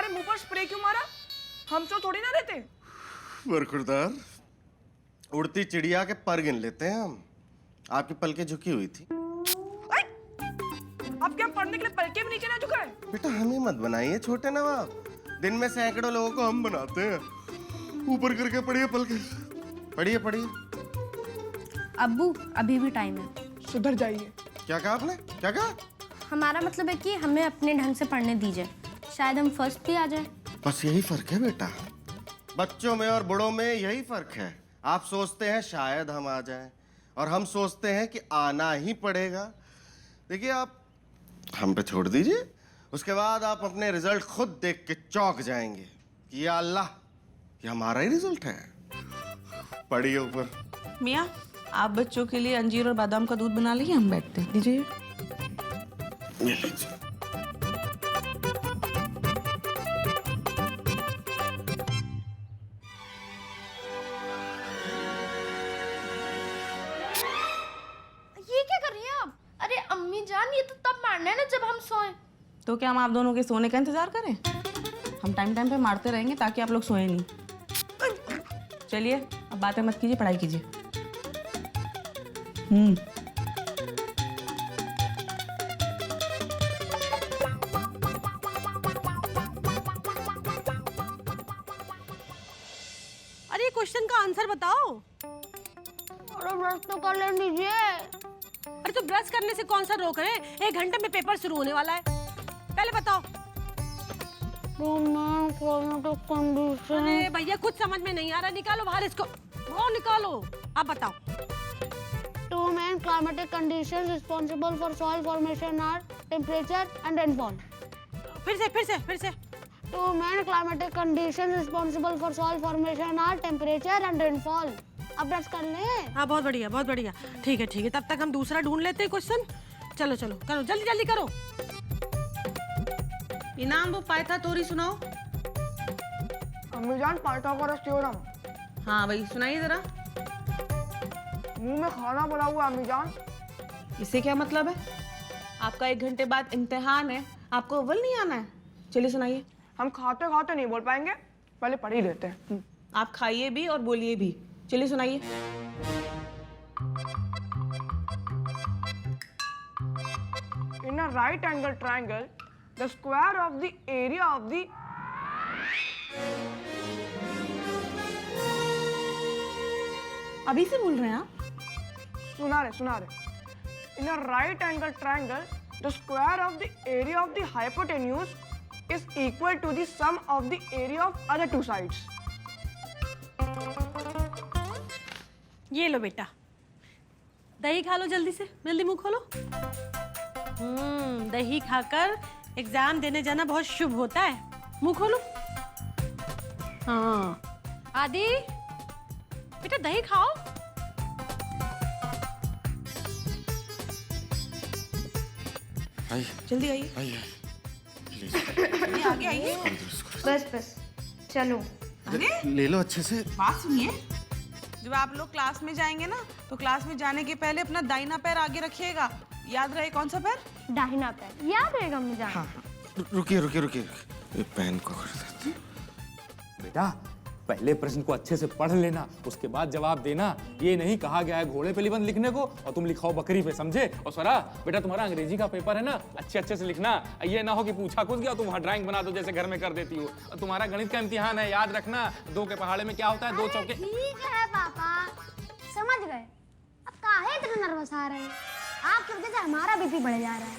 हमारे मुंह पर स्प्रे क्यों मारा? हम तो थोड़ी ना रहते। बरखुरदार, उड़ती चिड़िया के पर गिन लेते हैं हम। आपकी पलकें झुकी हुई थी। आप क्या पढ़ने के लिए पलके भी नीचे ना झुकाए? बेटा हमें मत बनाइए छोटे नवाब, दिन में सैकड़ों लोगों को हम बनाते हैं। ऊपर करके पढ़िए पलके, पढ़िए पढ़िए। अब्बू अभी भी टाइम है। सुधर जाइए। क्या कहा आपने? क्या कहा? हमारा मतलब है कि हमें अपने ढंग से पढ़ने दीजिए, शायद हम फर्स्ट भी आ जाए। बस यही फर्क है बेटा, बच्चों में और बड़ों में यही फर्क है। आप सोचते हैं शायद हम आ जाएं, और हम सोचते हैं कि आना ही पड़ेगा। देखिए आप हम पे छोड़ दीजिए, उसके बाद आप अपने रिजल्ट खुद देख के चौंक जाएंगे कि या अल्लाह, ये हमारा ही रिजल्ट है। पढ़िए ऊपर। मियाँ, आप बच्चों के लिए अंजीर और बादाम का दूध बना लीजिए, हम बैठते हैं। दीजिए। ये लीजिए। ये क्या कर रही हैं आप? अरे अम्मी जान, ये तो तब मारना है ना जब हम सोएं। तो क्या हम आप दोनों के सोने का इंतजार करें? हम टाइम टाइम पे मारते रहेंगे ताकि आप लोग सोए नहीं। चलिए अब बातें मत कीजिए, पढ़ाई कीजिए। अरे क्वेश्चन का आंसर बताओ। अरे ब्रश तो कर लेने दीजिए। अरे तो ब्रश करने से कौन सा रोक रहे हैं? 1 घंटे में पेपर शुरू होने वाला है, पहले बताओ। अरे भैया कुछ समझ में नहीं आ रहा, निकालो बाहर इसको, वो निकालो। आप बताओ। Two main climatic conditions responsible for soil formation are temperature and rainfall. फिर से। Two main climatic conditions responsible for soil formation are temperature and rainfall. अब ब्रश कर ले। हाँ बहुत बढ़िया। ठीक है, तब तक हम दूसरा ढूंढ लेते हैं क्वेश्चन। चलो करो, जल्दी करो। इनाम वो पाइथागोरस सुनाओ। अम्मी जान, पाइथागोरस थ्योरम। हाँ भाई सुनाइए जरा। मुंह में खाना पड़ा हुआ अम्मी जान। इससे क्या मतलब है? आपका 1 घंटे बाद इम्तिहान है, आपको अव्वल नहीं आना है। चलिए सुनाइए। हम खाते खाते नहीं बोल पाएंगे, पहले पढ़ ही लेते हैं। आप खाइए भी और बोलिए भी। चलिए सुनाइए। In a right angle triangle, the square of the area of the अभी से बोल रहे हैं आप? सुना रहे। In a right angle triangle, the square of the area of the hypotenuse is equal to the sum of the area of other two sides. ये लो बेटा, दही खा लो जल्दी से, जल्दी मुंह खोलो। दही खाकर एग्जाम देने जाना बहुत शुभ होता है। मुंह खोलो। हाँ आदि बेटा दही खाओ। जल्दी आइए। आइए आगे आइए। बस चलो। ले लो अच्छे से। बात सुनिए, जब आप लोग क्लास में जाएंगे ना, तो क्लास में जाने के पहले अपना दाहिना पैर आगे रखिएगा। याद रहे कौन सा पैर? दाहिना पैर याद रहेगा अम्मी जान। हाँ। रुकिए, ये पेन को कर देते। बेटा पहले प्रश्न को अच्छे से पढ़ लेना, उसके बाद जवाब देना। ये नहीं कहा गया है घोड़े पे निबंध लिखने को और तुम लिखाओ बकरी पे, समझे? और स्वरा बेटा तुम्हारा अंग्रेजी का पेपर है ना, अच्छे से लिखना। ये ना हो कि पूछा कुछ गया तुम वहाँ ड्राइंग बना दो जैसे घर में कर देती हो। और तुम्हारा गणित का इम्तिहान है, याद रखना। 2 के पहाड़े में क्या होता है? 2 चौके। ठीक है पापा, समझ गए। अब काहे इतना नर्वस आ रहे हैं? आपकी वजह से हमारा बीपी बढ़ जा रहा है।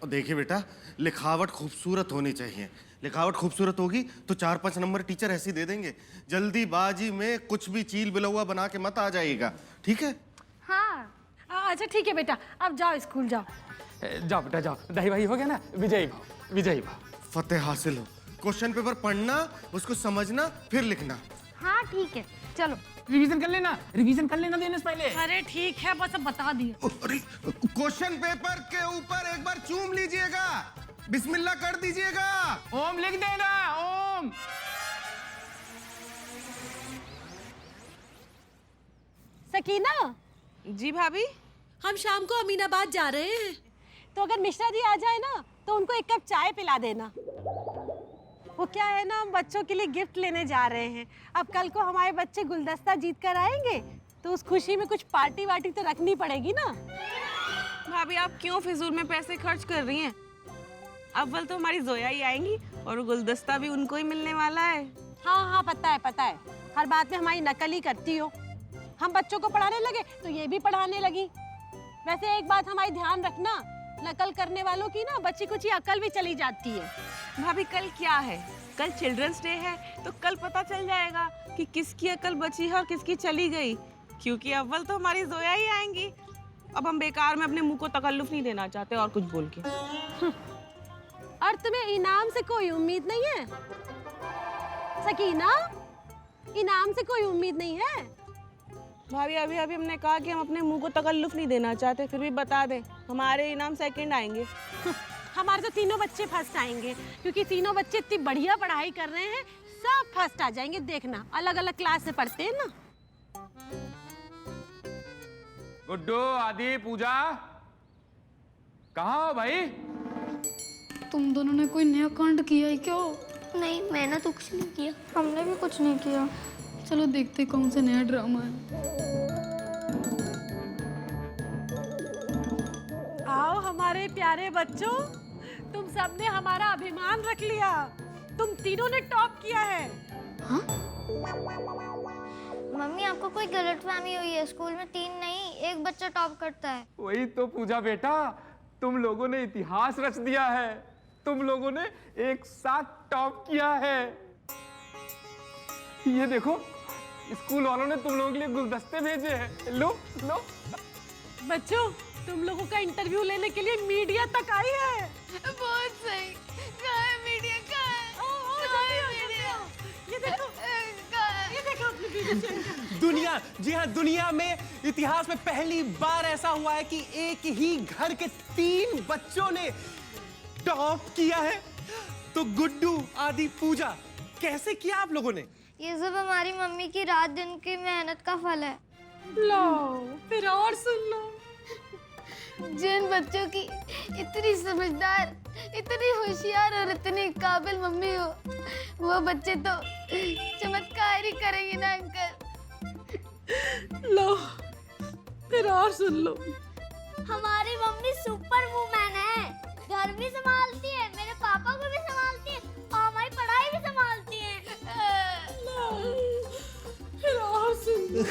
देखिए बेटा, लिखावट खूबसूरत होनी चाहिए। लिखावट खूबसूरत होगी तो 4-5 नंबर टीचर ऐसे दे देंगे। जल्दीबाजी में कुछ भी चील बिलौआ बना के मत आ जाइएगा, ठीक है? हाँ अच्छा ठीक है बेटा, अब जाओ स्कूल जाओ। जाओ बेटा जाओ, दही भाई हो गया ना, विजयी भाव। फतेह हासिल हो। क्वेश्चन पेपर पढ़ना, उसको समझना, फिर लिखना। हाँ ठीक है, चलो। रिवीजन कर लेना देने से पहले। अरे ठीक है, बस अब बता दिए। अरे क्वेश्चन पेपर के ऊपर एक बार चूम लीजिएगा, बिस्मिल्लाह कर दीजिएगा। ओम लिख देना, ओम। सकीना। जी भाभी। हम शाम को अमीनाबाद जा रहे हैं, तो अगर मिश्रा जी आ जाए ना तो उनको एक कप चाय पिला देना। वो क्या है ना, हम बच्चों के लिए गिफ्ट लेने जा रहे हैं। अब कल को हमारे बच्चे गुलदस्ता जीत कर आएंगे तो उस खुशी में कुछ पार्टी वार्टी तो रखनी पड़ेगी ना। भाभी आप क्यों फिजूल में पैसे खर्च कर रही हैं? अव्वल तो हमारी जोया ही आएंगी और गुलदस्ता भी उनको ही मिलने वाला है। हाँ हाँ पता है पता है, हर बात में हमारी नकल ही करती हो। हम बच्चों को पढ़ाने लगे तो ये भी पढ़ाने लगी। वैसे एक बात हमारी ध्यान रखना, नकल करने वालों की ना बच्ची कुछ अकल भी चली जाती है। भाभी कल क्या है? कल चिल्ड्रंस डे है, तो कल पता चल जाएगा कि किसकी अकल बची है और किसकी चली गई, क्योंकि अव्वल तो हमारी जोया ही आएंगी। अब हम बेकार में अपने मुंह को तकल्लुफ नहीं देना चाहते और कुछ बोल के। और तुम्हें इनाम से कोई उम्मीद नहीं है सकीना? इनाम से कोई उम्मीद नहीं है? भाभी अभी अभी हमने कहा कि हम अपने मुंह को तकल्लुफ नहीं देना चाहते, फिर भी बता दें हमारे इनाम सेकंड आएंगे। हमारे तो तीनों बच्चे फर्स्ट आएंगे, क्योंकि तीनों बच्चे इतनी बढ़िया पढ़ाई कर रहे हैं, सब फर्स्ट आ जाएंगे। देखना, अलग अलग क्लास से पढ़ते हैं ना। गुड्डू, आदि, पूजा, कहाँ हो भाई? तुम दोनों ने कोई नया कांड किया है क्या? नहीं, मैंने तो कुछ नहीं किया। हमने भी कुछ नहीं किया। चलो देखते कौन सा नया ड्रामा है। आओ हमारे प्यारे बच्चों, तुम सबने हमारा अभिमान रख लिया। तुम तीनों ने टॉप किया है। हाँ? मम्मी, आपको कोई गलतफहमी हुई है। स्कूल में 3 नहीं, 1 बच्चा टॉप करता है। वही तो पूजा बेटा, तुम लोगों ने इतिहास रच दिया है। तुम लोगों ने एक साथ टॉप किया है। ये देखो, स्कूल वालों ने तुम लोगों के लिए गुलदस्ते भेजे हैं। लो लो। बच्चों, तुम लोगों का इंटरव्यू लेने के लिए मीडिया तक आई है। बहुत सही। कहाँ है मीडिया? कहाँ है? ये देखो, ये देखो अपनी वीडियो। दुनिया, जी हाँ, दुनिया में इतिहास में पहली बार ऐसा हुआ है कि एक ही घर के 3 बच्चों ने टॉप किया है। तो गुड्डू, आदि, पूजा, कैसे किया आप लोगों ने? ये सब हमारी मम्मी की रात दिन की मेहनत का फल है। लो, फिर और सुन लो। जिन बच्चों की इतनी समझदार, इतनी होशियार और इतनी काबिल मम्मी हो, वो बच्चे तो चमत्कार ही करेंगे ना अंकल। लो, फिर और सुन लो। हमारी मम्मी सुपर वुमन है। घर भी संभालती है, मेरे पापा को भी संभालती है और हमारी पढ़ाई भी संभालती है। फिर और सुन लो।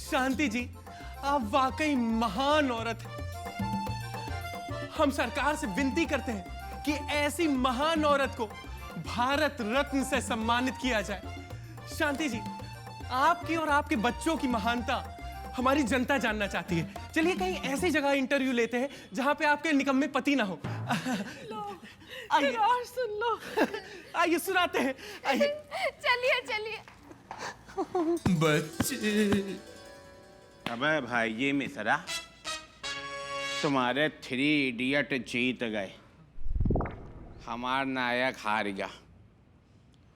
शांति जी, आप वाकई महान औरत हैं। हम सरकार से विनती करते हैं कि ऐसी महान औरत को भारत रत्न से सम्मानित किया जाए। शांति जी, आपकी और आपके बच्चों की महानता हमारी जनता जानना चाहती है। चलिए कहीं ऐसी जगह इंटरव्यू लेते हैं जहां पे आपके निकम्मे पति ना हो। फिर और सुन लो। आइए सुनाते हैं, आइए। चलिए चलिए। बच्चे, अबे भाई ये मिसरा, तुम्हारे 3 इडियट जीत गए, हमारा नायक हार गया।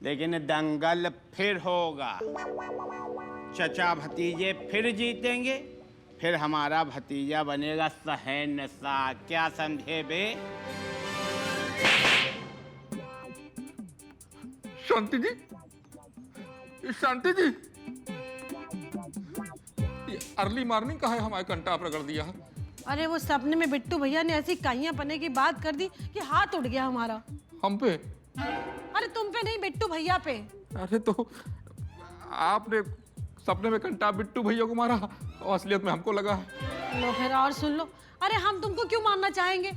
लेकिन दंगल फिर होगा, चचा भतीजे फिर जीतेंगे, फिर हमारा भतीजा बनेगा शहंशाह। क्या समझे बे? शांति जी, शांति जी, ये अर्ली मॉर्निंग का है, हमारे कंटाप रगड़ दिया। अरे वो सपने में बिट्टू भैया ने ऐसी काइयां पने की बात कर दी कि हाथ उड़ गया हमारा। हम पे? अरे तुम पे नहीं, बिट्टू भैया पे। अरे तो आपने सपने में कंटाप बिट्टू भैया को मारा और असलियत में हमको लगा है। लो, फिर और सुन लो। अरे हम तुमको क्यों मारना चाहेंगे?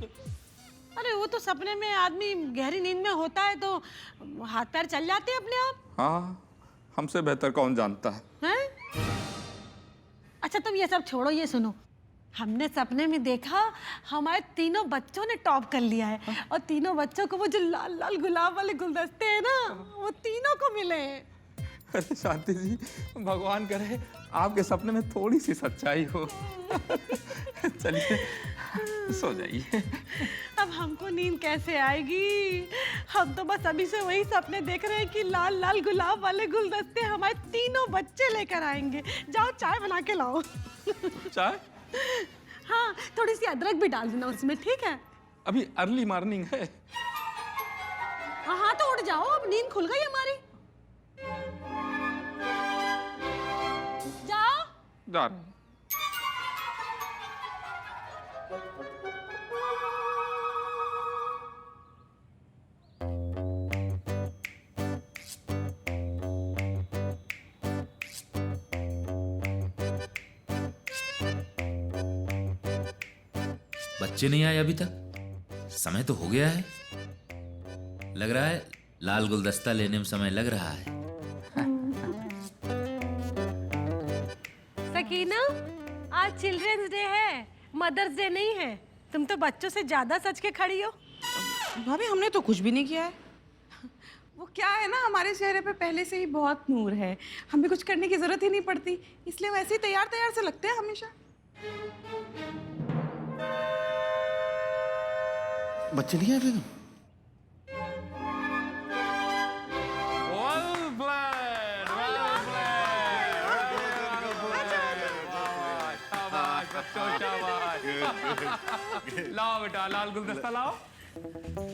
अरे वो तो सपने में आदमी गहरी नींद में होता है तो हाथ पैर चल जाते हैं अपने आप। हाँ, हमसे बेहतर कौन जानता है? हैं? अच्छा तुम ये सब छोड़ो, ये सुनो। हमने सपने में देखा हमारे तीनों बच्चों ने टॉप कर लिया है और तीनों बच्चों को वो जो लाल लाल गुलाब वाले गुलदस्ते हैं ना, वो तीनों को मिले हैं। अरे शांति जी, भगवान करे आपके सपने में थोड़ी सी सच्चाई हो। चलिए सो जाइए। अब हमको नींद कैसे आएगी? हम तो बस अभी से वही सपने देख रहे हैं कि लाल लाल गुलाब वाले गुलदस्ते हमारे तीनों बच्चे लेकर आएंगे। जाओ चाय बना के लाओ। चाय? हाँ, थोड़ी सी अदरक भी डाल देना उसमें, ठीक है? अभी अर्ली मॉर्निंग है। हाँ तो उठ जाओ, अब नींद खुल गई हमारी। जाओ। जा रहे हैं। बच्चे नहीं आए अभी तक? समय तो हो गया है। लग रहा है लाल गुलदस्ता लेने में समय लग रहा है। सकीना, आज चिल्ड्रंस डे है, मदर्स डे नहीं है। तुम तो बच्चों से ज्यादा सच के खड़ी हो। भाभी हमने तो कुछ भी नहीं किया है। वो क्या है ना, हमारे चेहरे पे पहले से ही बहुत नूर है, हमें कुछ करने की जरूरत ही नहीं पड़ती, इसलिए वैसे ही तैयार तैयार से लगते हैं हमेशा। बच्चे नहीं आए बेगम? लाओ बेटा, लाल गुलदस्ता लाओ।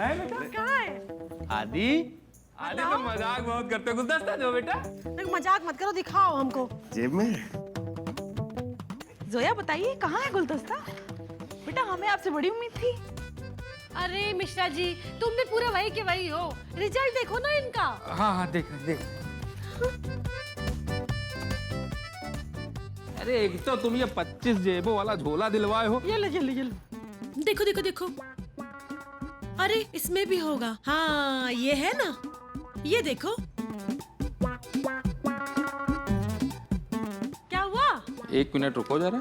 है बेटा? कहाँ है? आदि आदि तो मजाक बहुत करते हो। गुलदस्ता दो बेटा। मजाक मत करो, दिखाओ हमको। जेब में। जोया बताइए कहाँ है गुलदस्ता? बेटा हमें आपसे बड़ी उम्मीद थी। अरे मिश्रा जी, तुम भी पूरे वही के वही हो। रिजल्ट देखो ना इनका। हाँ हाँ देख देख। अरे एक तो तुम ये 25 जेबों वाला झोला दिलवाए हो। ये लो ये लो ये लो। देखो देखो देखो। अरे इसमें भी होगा। हाँ ये है ना, ये देखो। क्या हुआ? 1 मिनट रुको जरा।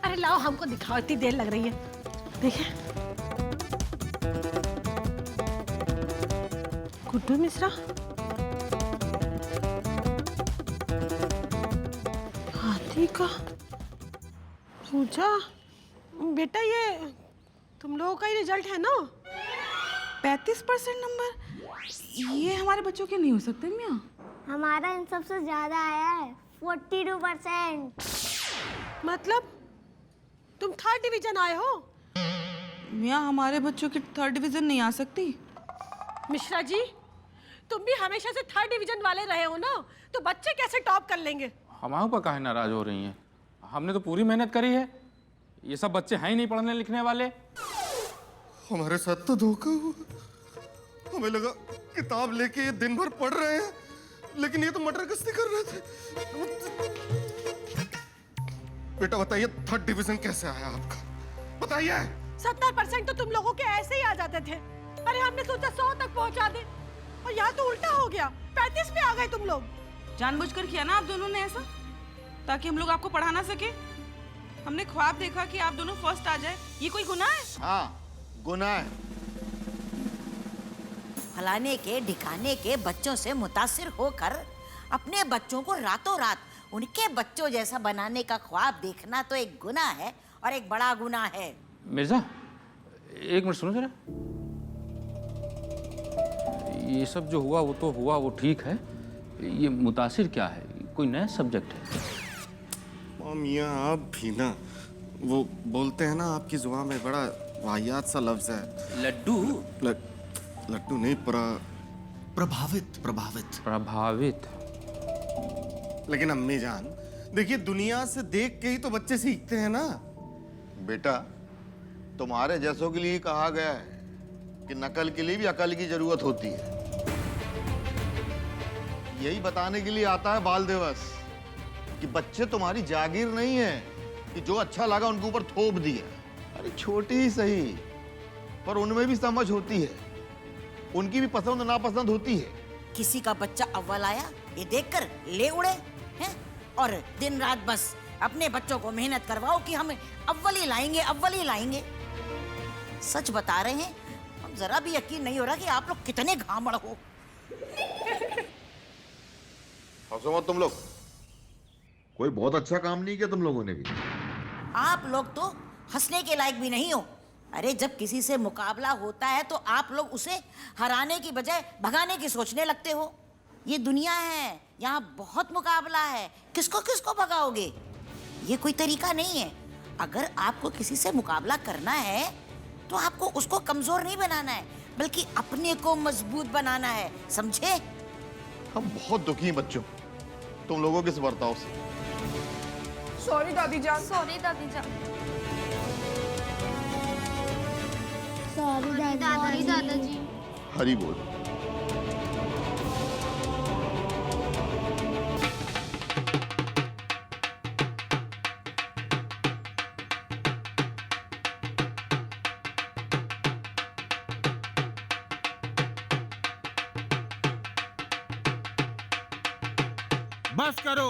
अरे लाओ हमको दिखाओ, इतनी देर लग रही है। देखिए गुड्डू मिश्रा, हाथी का पूजा। बेटा ये तुम लोगों का ही रिजल्ट है ना? 35% नंबर? ये हमारे बच्चों के नहीं हो सकते मियाँ। हमारा इन सबसे ज्यादा आया है, 42%। मतलब तुम 3rd डिवीजन आए हो? मियाँ हमारे बच्चों की 3rd डिवीजन नहीं आ सकती। मिश्रा जी, तुम भी हमेशा से 3rd डिवीजन वाले रहे हो ना, तो बच्चे कैसे टॉप कर लेंगे? हमारे ऊपर काहे नाराज हो रही हैं? हमने तो पूरी मेहनत करी है। ये सब बच्चे हैं ही नहीं पढ़ने लिखने वाले। हमारे साथ तो धोखा हुआ। हमें लगा किताब लेके ये दिन भर पढ़ रहे हैं, लेकिन ये तो मटर गश्ती कर रहे थे। बेटा बताइए 3rd डिवीजन कैसे आया आपका? बताइए। 70% तो तुम लोगों के ऐसे ही आ जाते थे। अरे हमने सोचा 100 तक पहुंचा दे, और यहाँ तो उल्टा हो गया, 35 पे आ गए तुम लोग। जानबूझकर किया ना आप दोनों ने ऐसा, ताकि हम लोग आपको पढ़ा ना सके। हमने ख्वाब देखा कि आप दोनों फर्स्ट आ जाए। ये कोई गुनाह है? हाँ गुनाह है। फलाने के ढिकाने के बच्चों से मुतासिर होकर अपने बच्चों को रातों रात उनके बच्चों जैसा बनाने का ख्वाब देखना तो एक गुनाह है, और एक बड़ा गुनाह है। मिर्जा 1 मिनट सुनो जरा। ये सब जो हुआ वो तो हुआ, वो ठीक है। ये मुतासिर क्या है? कोई नया सब्जेक्ट है? मियाँ आप भी ना, वो बोलते हैं ना आपकी जुबान में बड़ा वाहियात सा लफ्ज है। लड्डू? लड्डू नहीं, प्रभावित। प्रभावित। लेकिन अम्मी जान देखिए, दुनिया से देख के ही तो बच्चे सीखते हैं ना। बेटा तुम्हारे जैसों के लिए कहा गया है कि नकल के लिए भी अकल की जरूरत होती है। यही बताने के लिए आता है बाल दिवस कि बच्चे तुम्हारी जागीर नहीं है कि जो अच्छा लगा उनके ऊपर थोप दिया। अरे छोटी ही सही, पर उनमें भी समझ होती है, उनकी भी पसंद नापसंद होती है। किसी का बच्चा अव्वल आया, ये देखकर ले उड़े हैं, और दिन रात बस अपने बच्चों को मेहनत करवाओ कि हम अव्वल ही लाएंगे। सच बता रहे हैं, हम जरा भी यकीन नहीं हो रहा कि आप लोग कितने घामड़ हो। हंसो मत तुम लोग, कोई बहुत अच्छा काम नहीं किया तुम लोगों ने भी। आप लोग तो हंसने के लायक भी नहीं हो। अरे जब किसी से मुकाबला होता है तो आप लोग उसे हराने की बजाय भगाने की सोचने लगते हो। ये दुनिया है, यहाँ बहुत मुकाबला है, किसको किसको भगाओगे? ये कोई तरीका नहीं है। अगर आपको किसी से मुकाबला करना है तो आपको उसको कमजोर नहीं बनाना है, बल्कि अपने को मजबूत बनाना है, समझे? हम बहुत दुखी हैं बच्चों तुम लोगों के इस बर्ताव से। सॉरी दादी जान। सॉरी दादी जान। सॉरी दादाजी। हरी बोल। बस करो।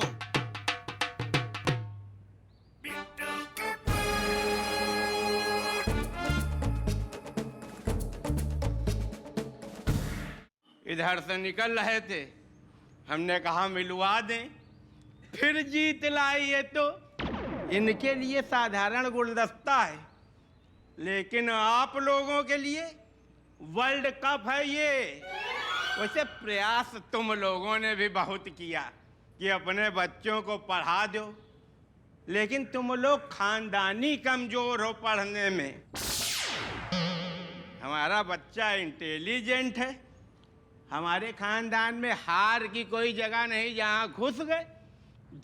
इधर से निकल रहे थे, हमने कहा मिलवा दें, फिर जीत लाई है। तो इनके लिए साधारण गुलदस्ता है, लेकिन आप लोगों के लिए वर्ल्ड कप है ये। वैसे प्रयास तुम लोगों ने भी बहुत किया कि अपने बच्चों को पढ़ा दो, लेकिन तुम लोग खानदानी कमजोर हो पढ़ने में। हमारा बच्चा इंटेलिजेंट है, हमारे खानदान में हार की कोई जगह नहीं, जहां घुस गए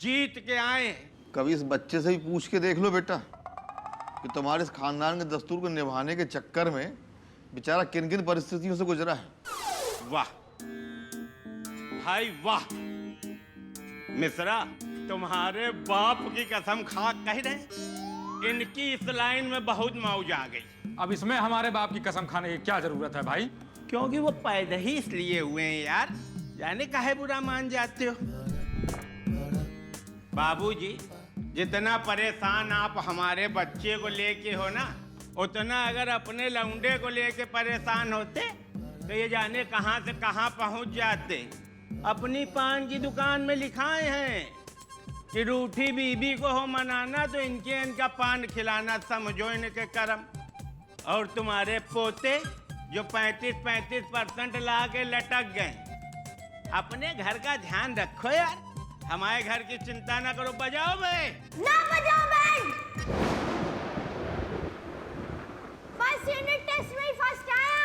जीत के आए। कभी इस बच्चे से भी पूछ के देख लो बेटा कि तुम्हारे इस खानदान के दस्तूर को निभाने के चक्कर में बेचारा किन किन परिस्थितियों से गुजरा है। वाह भाई वाह, मिश्रा तुम्हारे बाप की कसम खा कह रहे, इनकी इस लाइन में बहुत मौज आ गई। अब इसमें हमारे बाप की कसम खाने की क्या जरूरत है भाई? क्योंकि वो पैदा ही इसलिए हुए हैं यार, जाने काहे बुरा मान जाते हो। बाबूजी, जितना परेशान आप हमारे बच्चे को लेके हो ना, उतना अगर अपने लौंडे को लेके परेशान होते तो ये जाने कहां से कहां पहुंच जाते। अपनी पान की दुकान में लिखाए हैं कि रूठी बीबी को हो मनाना तो इनका पान खिलाना, समझो इनके कर्म। और तुम्हारे पोते जो 35% ला के लटक गए। अपने घर का ध्यान रखो यार, हमारे घर की चिंता ना करो। बजाओ बे। ना बजाओ बैंड। फर्स्ट यूनिट टेस्ट में फर्स्ट आया।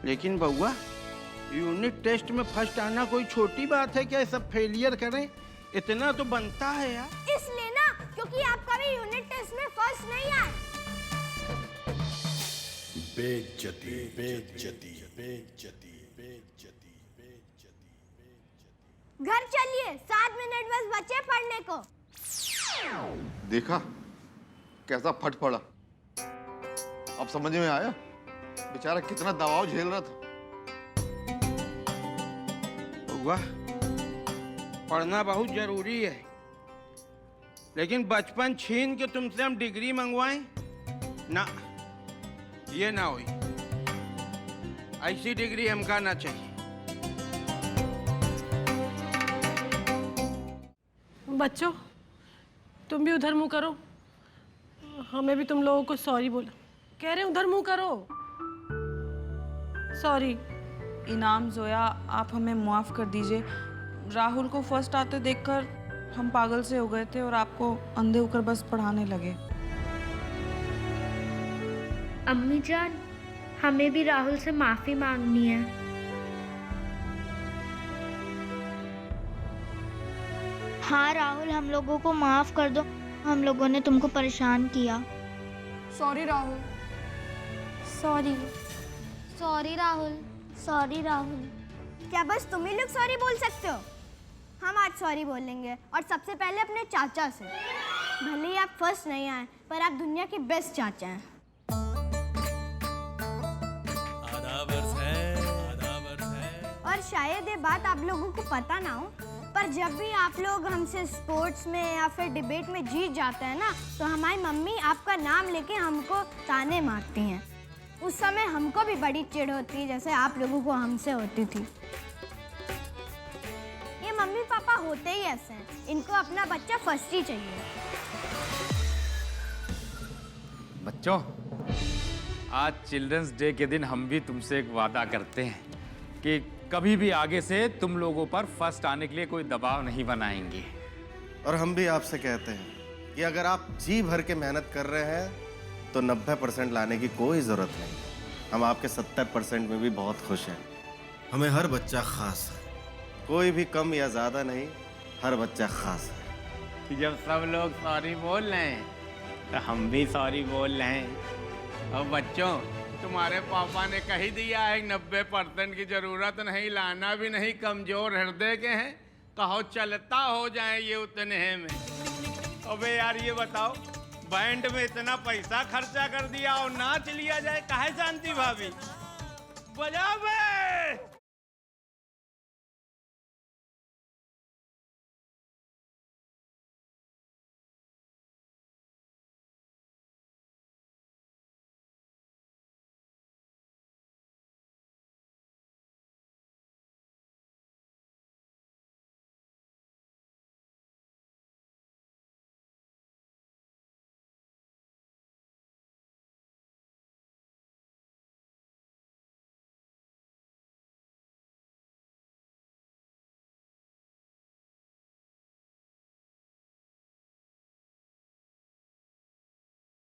लेकिन बउआ, यूनिट टेस्ट में फर्स्ट आना कोई छोटी बात है क्या? सब फेलियर करें, इतना तो बनता है यार। इसलिए ना, क्योंकि आप कभी यूनिट टेस्ट में फर्स्ट नहीं आए। बेइज्जती बेइज्जती बेइज्जती बेइज्जती बेइज्जती। घर चलिए, 7 मिनट बस बचे पढ़ने को। देखा कैसा फट पड़ा, अब समझ में आया बेचारा कितना दबाव झेल रहा था। बउआ, पढ़ना बहुत जरूरी है, लेकिन बचपन छीन के तुमसे हम डिग्री मंगवाएं ना, ये ना हुई। ऐसी डिग्री हमका ना चाहिए। बच्चों, तुम भी उधर मुंह करो, हमें भी तुम लोगों को सॉरी बोला। कह रहे हैं उधर मुंह करो। सॉरी। इनाम जोया, आप हमें माफ़ कर दीजिए। राहुल को फर्स्ट आते देखकर हम पागल से हो गए थे और आपको अंधे होकर बस पढ़ाने लगे। अम्मी जान, हमें भी राहुल से माफी मांगनी है। हाँ राहुल, हम लोगों को माफ कर दो, हम लोगों ने तुमको परेशान किया। Sorry Rahul. Sorry. Sorry Rahul. Sorry Rahul. क्या बस तुम ही लोग सॉरी बोल सकते हो? हम आज सॉरी बोलेंगे, और सबसे पहले अपने चाचा से। भले ही आप फर्स्ट नहीं आए, पर आप दुनिया के बेस्ट चाचा हैं। और शायद ये बात आप लोगों को पता ना हो, पर जब भी आप लोग हमसे स्पोर्ट्स में या फिर डिबेट में जीत जाते हैं ना, तो हमारी मम्मी आपका नाम लेके हमको ताने मारती हैं। उस समय हमको भी बड़ी चिढ़ होती है, जैसे आप लोगों को हमसे होती थी। ये मम्मी पापा होते ही ऐसे हैं, इनको अपना बच्चा फर्स्ट ही चाहिए। बच्चों, आज चिल्ड्रंस डे के दिन हम भी तुमसे एक वादा करते हैं कि कभी भी आगे से तुम लोगों पर फर्स्ट आने के लिए कोई दबाव नहीं बनाएंगे। और हम भी आपसे कहते हैं कि अगर आप जी भर के मेहनत कर रहे हैं तो 90% लाने की कोई ज़रूरत नहीं। हम आपके 70% में भी बहुत खुश हैं। हमें हर बच्चा खास है, कोई भी कम या ज़्यादा नहीं, हर बच्चा खास है। जब सब लोग सॉरी बोल रहे हैं तो हम भी सॉरी बोल रहे हैं। और बच्चों, तुम्हारे पापा ने कह ही दिया है 90% की जरूरत नहीं, लाना भी नहीं, कमजोर हृदय के हैं, कहो चलता हो जाए ये उतने में। अबे यार ये बताओ, बैंड में इतना पैसा खर्चा कर दिया और नाच लिया जाए, काहे शांति भाभी? बजाओ बे।